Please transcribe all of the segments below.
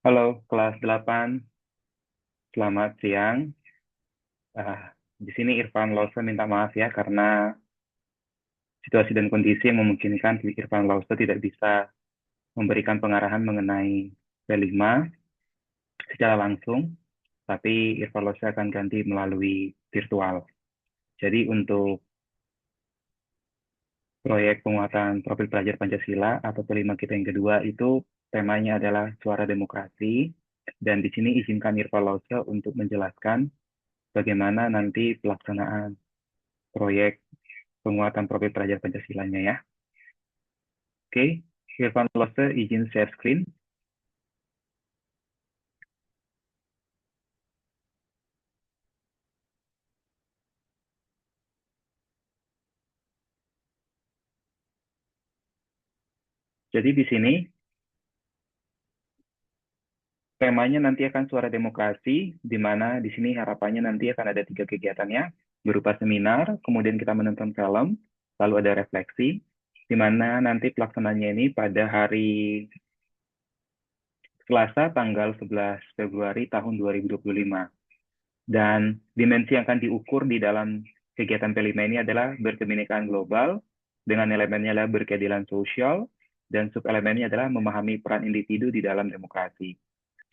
Halo, kelas 8. Selamat siang. Ah, di sini Irfan Lause minta maaf ya, karena situasi dan kondisi yang memungkinkan Irfan Lause tidak bisa memberikan pengarahan mengenai P5 secara langsung, tapi Irfan Lause akan ganti melalui virtual. Jadi untuk proyek penguatan profil pelajar Pancasila atau P5 kita yang kedua itu temanya adalah suara demokrasi, dan di sini izinkan Irfan Lause untuk menjelaskan bagaimana nanti pelaksanaan proyek penguatan profil pelajar Pancasilanya ya. Oke, Irfan Lose izin share screen. Jadi di sini temanya nanti akan suara demokrasi, di mana di sini harapannya nanti akan ada 3 kegiatannya, berupa seminar, kemudian kita menonton film, lalu ada refleksi, di mana nanti pelaksananya ini pada hari Selasa tanggal 11 Februari tahun 2025. Dan dimensi yang akan diukur di dalam kegiatan P5 ini adalah berkebinekaan global, dengan elemennya adalah berkeadilan sosial, dan subelemennya adalah memahami peran individu di dalam demokrasi.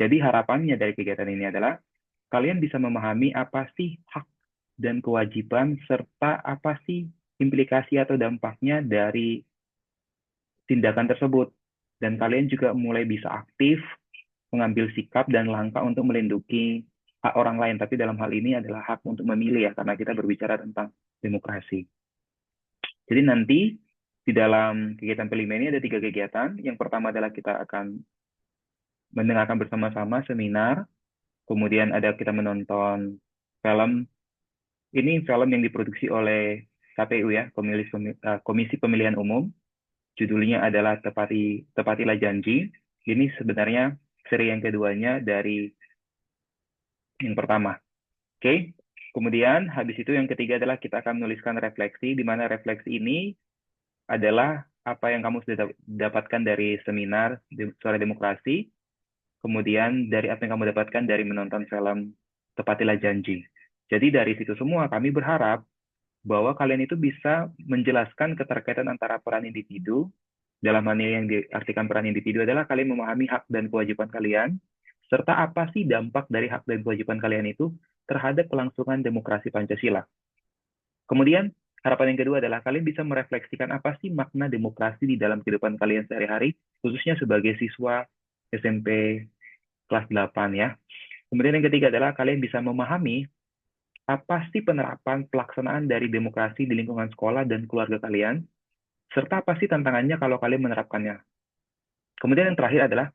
Jadi harapannya dari kegiatan ini adalah kalian bisa memahami apa sih hak dan kewajiban, serta apa sih implikasi atau dampaknya dari tindakan tersebut. Dan kalian juga mulai bisa aktif mengambil sikap dan langkah untuk melindungi hak orang lain. Tapi dalam hal ini adalah hak untuk memilih ya, karena kita berbicara tentang demokrasi. Jadi nanti di dalam kegiatan P5 ini ada 3 kegiatan. Yang pertama adalah kita akan mendengarkan bersama-sama seminar, kemudian ada kita menonton film. Ini film yang diproduksi oleh KPU ya, Komisi Pemilihan Umum. Judulnya adalah Tepatilah Janji. Ini sebenarnya seri yang keduanya dari yang pertama. Oke, kemudian habis itu yang ketiga adalah kita akan menuliskan refleksi, di mana refleksi ini adalah apa yang kamu sudah dapatkan dari seminar Suara Demokrasi, kemudian dari apa yang kamu dapatkan dari menonton film Tepatilah Janji. Jadi dari situ semua kami berharap bahwa kalian itu bisa menjelaskan keterkaitan antara peran individu. Dalam hal ini yang diartikan peran individu adalah kalian memahami hak dan kewajiban kalian, serta apa sih dampak dari hak dan kewajiban kalian itu terhadap kelangsungan demokrasi Pancasila. Kemudian, harapan yang kedua adalah kalian bisa merefleksikan apa sih makna demokrasi di dalam kehidupan kalian sehari-hari, khususnya sebagai siswa SMP kelas 8 ya. Kemudian yang ketiga adalah kalian bisa memahami apa sih penerapan pelaksanaan dari demokrasi di lingkungan sekolah dan keluarga kalian, serta apa sih tantangannya kalau kalian menerapkannya. Kemudian yang terakhir adalah,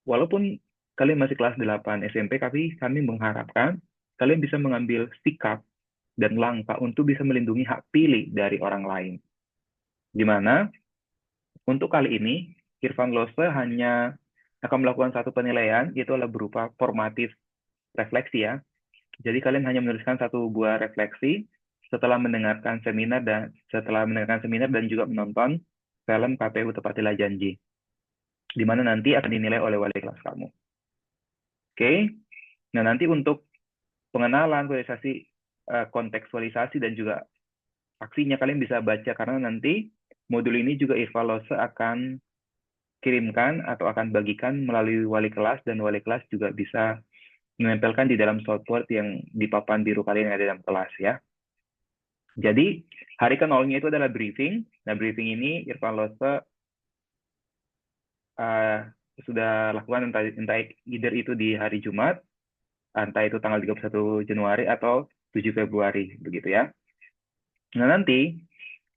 walaupun kalian masih kelas 8 SMP, tapi kami mengharapkan kalian bisa mengambil sikap dan langkah untuk bisa melindungi hak pilih dari orang lain. Di mana untuk kali ini, Irfan Lose hanya akan melakukan satu penilaian, yaitu adalah berupa formatif refleksi ya. Jadi kalian hanya menuliskan satu buah refleksi setelah mendengarkan seminar dan juga menonton film KPU Tepatilah Janji, di mana nanti akan dinilai oleh wali kelas kamu. Oke, nah nanti untuk pengenalan, kontekstualisasi dan juga aksinya kalian bisa baca, karena nanti modul ini juga Irfan Lose akan kirimkan atau akan bagikan melalui wali kelas, dan wali kelas juga bisa menempelkan di dalam software yang di papan biru kalian yang ada dalam kelas ya. Jadi hari ke-0-nya itu adalah briefing. Nah, briefing ini Irfan Lose uh, sudah lakukan entah either itu di hari Jumat, entah itu tanggal 31 Januari atau 7 Februari begitu ya. Nah, nanti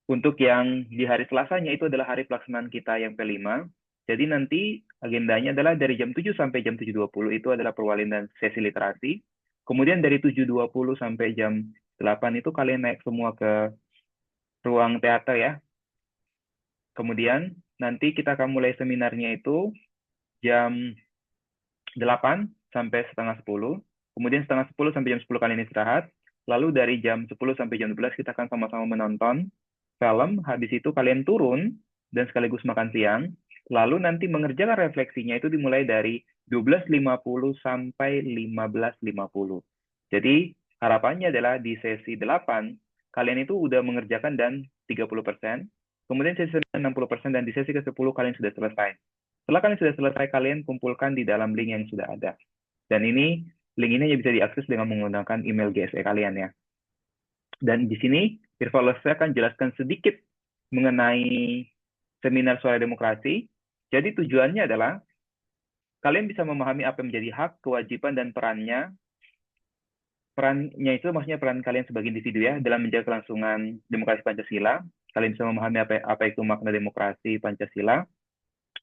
untuk yang di hari Selasanya itu adalah hari pelaksanaan kita yang P5. Jadi nanti agendanya adalah dari jam 7 sampai jam 7.20 itu adalah perwalian dan sesi literasi. Kemudian dari 7.20 sampai jam 8 itu kalian naik semua ke ruang teater ya. Kemudian nanti kita akan mulai seminarnya itu jam 8 sampai setengah 10. Kemudian setengah 10 sampai jam 10 kalian istirahat. Lalu dari jam 10 sampai jam 12 kita akan sama-sama menonton film. Habis itu kalian turun dan sekaligus makan siang. Lalu nanti mengerjakan refleksinya itu dimulai dari 12.50 sampai 15.50. Jadi harapannya adalah di sesi 8, kalian itu udah mengerjakan dan 30%, kemudian sesi 60%, dan di sesi ke-10 kalian sudah selesai. Setelah kalian sudah selesai, kalian kumpulkan di dalam link yang sudah ada. Dan link ini hanya bisa diakses dengan menggunakan email GSE kalian ya. Dan di sini Irvalose akan jelaskan sedikit mengenai seminar suara demokrasi. Jadi tujuannya adalah kalian bisa memahami apa yang menjadi hak, kewajiban, dan perannya. Perannya itu maksudnya peran kalian sebagai individu ya, dalam menjaga kelangsungan demokrasi Pancasila. Kalian bisa memahami apa itu makna demokrasi Pancasila.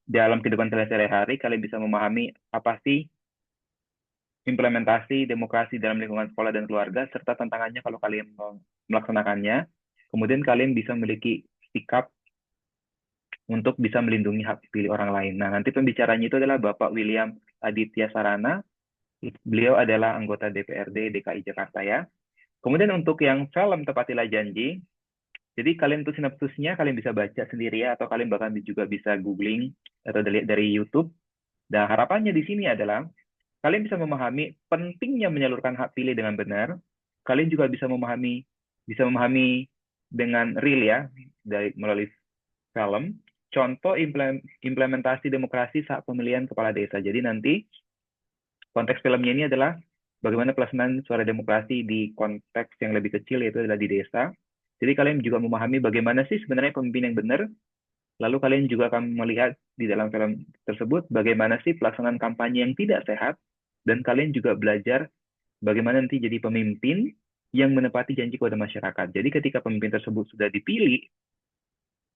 Dalam kehidupan kalian sehari-hari, kalian bisa memahami apa sih implementasi demokrasi dalam lingkungan sekolah dan keluarga, serta tantangannya kalau kalian melaksanakannya. Kemudian kalian bisa memiliki sikap untuk bisa melindungi hak pilih orang lain. Nah, nanti pembicaranya itu adalah Bapak William Aditya Sarana. Beliau adalah anggota DPRD DKI Jakarta ya. Kemudian untuk yang film Tepatilah Janji, jadi kalian untuk sinopsisnya kalian bisa baca sendiri ya, atau kalian bahkan juga bisa googling atau dilihat dari YouTube. Dan harapannya di sini adalah kalian bisa memahami pentingnya menyalurkan hak pilih dengan benar. Kalian juga bisa memahami dengan real ya, melalui film, contoh implementasi demokrasi saat pemilihan kepala desa. Jadi nanti konteks filmnya ini adalah bagaimana pelaksanaan suara demokrasi di konteks yang lebih kecil, yaitu adalah di desa. Jadi kalian juga memahami bagaimana sih sebenarnya pemimpin yang benar. Lalu kalian juga akan melihat di dalam film tersebut bagaimana sih pelaksanaan kampanye yang tidak sehat. Dan kalian juga belajar bagaimana nanti jadi pemimpin yang menepati janji kepada masyarakat. Jadi ketika pemimpin tersebut sudah dipilih,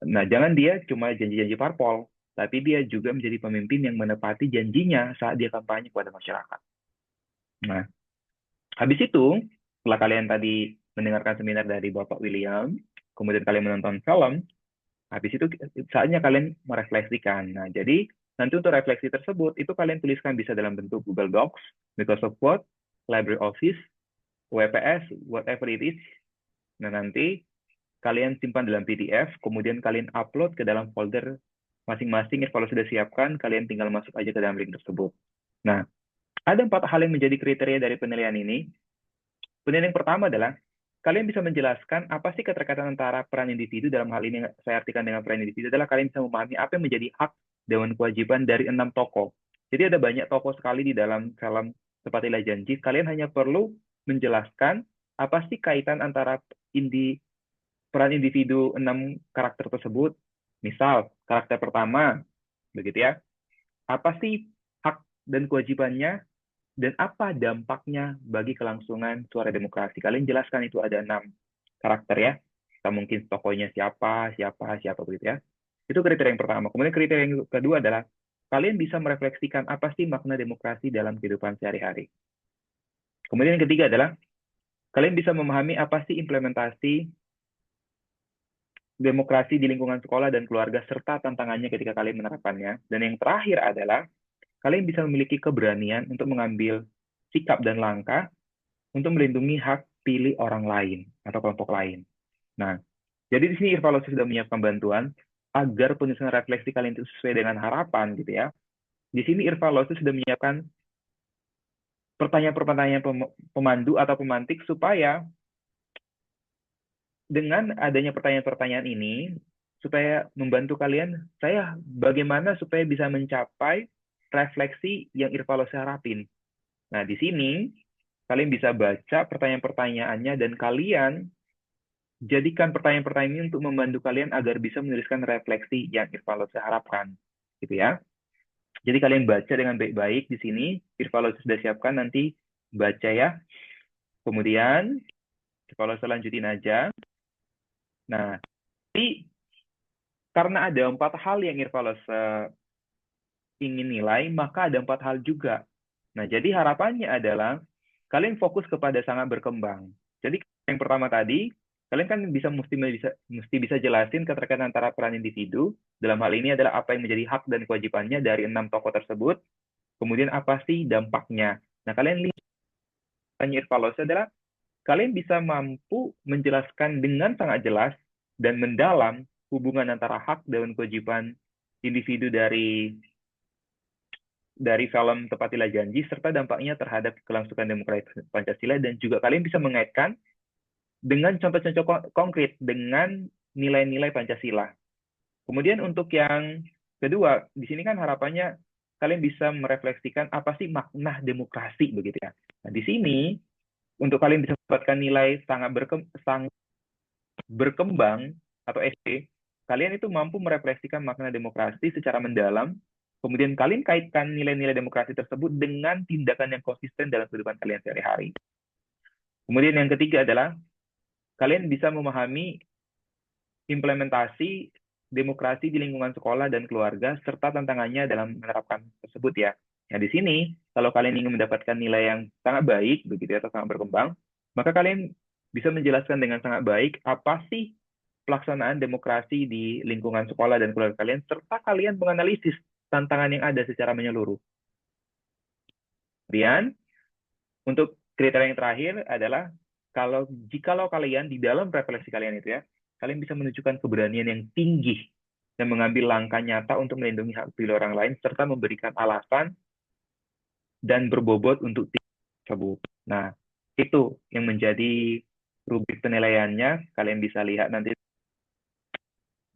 nah jangan dia cuma janji-janji parpol, tapi dia juga menjadi pemimpin yang menepati janjinya saat dia kampanye kepada masyarakat. Nah, habis itu, setelah kalian tadi mendengarkan seminar dari Bapak William, kemudian kalian menonton film, habis itu saatnya kalian merefleksikan. Nah, jadi nanti untuk refleksi tersebut, itu kalian tuliskan bisa dalam bentuk Google Docs, Microsoft Word, Library Office, WPS, whatever it is. Nah, nanti kalian simpan dalam PDF, kemudian kalian upload ke dalam folder masing-masing. Kalau sudah siapkan, kalian tinggal masuk aja ke dalam link tersebut. Nah, ada 4 hal yang menjadi kriteria dari penilaian ini. Penilaian yang pertama adalah kalian bisa menjelaskan apa sih keterkaitan antara peran individu. Dalam hal ini saya artikan dengan peran individu adalah kalian bisa memahami apa yang menjadi hak dan kewajiban dari 6 tokoh. Jadi ada banyak tokoh sekali di dalam film Tepatilah Janji. Kalian hanya perlu menjelaskan apa sih kaitan antara peran individu 6 karakter tersebut. Misal, karakter pertama, begitu ya. Apa sih hak dan kewajibannya, dan apa dampaknya bagi kelangsungan suara demokrasi. Kalian jelaskan itu ada 6 karakter ya. Kita mungkin tokohnya siapa begitu ya. Itu kriteria yang pertama. Kemudian kriteria yang kedua adalah kalian bisa merefleksikan apa sih makna demokrasi dalam kehidupan sehari-hari. Kemudian yang ketiga adalah kalian bisa memahami apa sih implementasi demokrasi di lingkungan sekolah dan keluarga serta tantangannya ketika kalian menerapkannya. Dan yang terakhir adalah kalian bisa memiliki keberanian untuk mengambil sikap dan langkah untuk melindungi hak pilih orang lain atau kelompok lain. Nah, jadi di sini Irvalusi sudah menyiapkan bantuan agar penyusunan refleksi kalian itu sesuai dengan harapan gitu ya. Di sini Irvalusi sudah menyiapkan pertanyaan-pertanyaan pemandu atau pemantik supaya dengan adanya pertanyaan-pertanyaan ini supaya membantu kalian, saya bagaimana supaya bisa mencapai refleksi yang Irvalusi harapin. Nah, di sini kalian bisa baca pertanyaan-pertanyaannya dan kalian jadikan pertanyaan-pertanyaan ini untuk membantu kalian agar bisa menuliskan refleksi yang Irvalusi harapkan, gitu ya. Jadi kalian baca dengan baik-baik di sini. Irvalusi sudah siapkan, nanti baca ya. Kemudian Irvalusi lanjutin aja. Nah, jadi karena ada 4 hal yang Irvalusi ingin nilai, maka ada 4 hal juga. Nah, jadi harapannya adalah kalian fokus kepada sangat berkembang. Jadi yang pertama tadi, kalian kan mesti bisa jelasin keterkaitan antara peran individu. Dalam hal ini adalah apa yang menjadi hak dan kewajibannya dari 6 tokoh tersebut. Kemudian apa sih dampaknya. Nah, kalian lihat evaluasi adalah kalian bisa mampu menjelaskan dengan sangat jelas dan mendalam hubungan antara hak dan kewajiban individu dari dari film Tepatilah Janji serta dampaknya terhadap kelangsungan demokrasi Pancasila, dan juga kalian bisa mengaitkan dengan contoh-contoh konkret dengan nilai-nilai Pancasila. Kemudian untuk yang kedua, di sini kan harapannya kalian bisa merefleksikan apa sih makna demokrasi begitu ya. Nah, di sini untuk kalian bisa mendapatkan nilai sangat berkembang atau SD, kalian itu mampu merefleksikan makna demokrasi secara mendalam, kemudian kalian kaitkan nilai-nilai demokrasi tersebut dengan tindakan yang konsisten dalam kehidupan kalian sehari-hari. Kemudian yang ketiga adalah kalian bisa memahami implementasi demokrasi di lingkungan sekolah dan keluarga, serta tantangannya dalam menerapkan tersebut ya. Nah, di sini, kalau kalian ingin mendapatkan nilai yang sangat baik, begitu ya, atau sangat berkembang, maka kalian bisa menjelaskan dengan sangat baik apa sih pelaksanaan demokrasi di lingkungan sekolah dan keluarga kalian, serta kalian menganalisis tantangan yang ada secara menyeluruh. Kemudian, untuk kriteria yang terakhir adalah jikalau kalian di dalam refleksi kalian itu ya, kalian bisa menunjukkan keberanian yang tinggi dan mengambil langkah nyata untuk melindungi hak pilih orang lain serta memberikan alasan dan berbobot untuk tersebut. Nah, itu yang menjadi rubrik penilaiannya. Kalian bisa lihat nanti.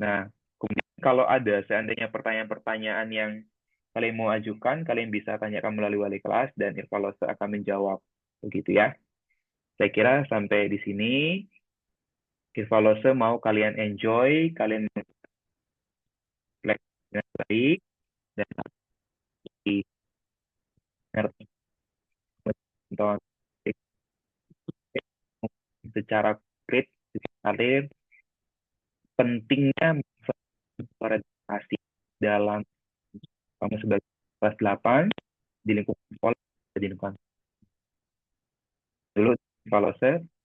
Nah, kemudian kalau ada seandainya pertanyaan-pertanyaan yang kalian mau ajukan, kalian bisa tanyakan melalui wali kelas dan Irvalose akan menjawab. Begitu ya. Saya kira sampai di sini. Irvalose mau kalian enjoy, kalian refleks dengan baik, dan ngerti tentang secara konkret, karir, pentingnya organisasi dalam kamu sebagai kelas 8 di lingkungan sekolah, di lingkungan dulu Irvalose.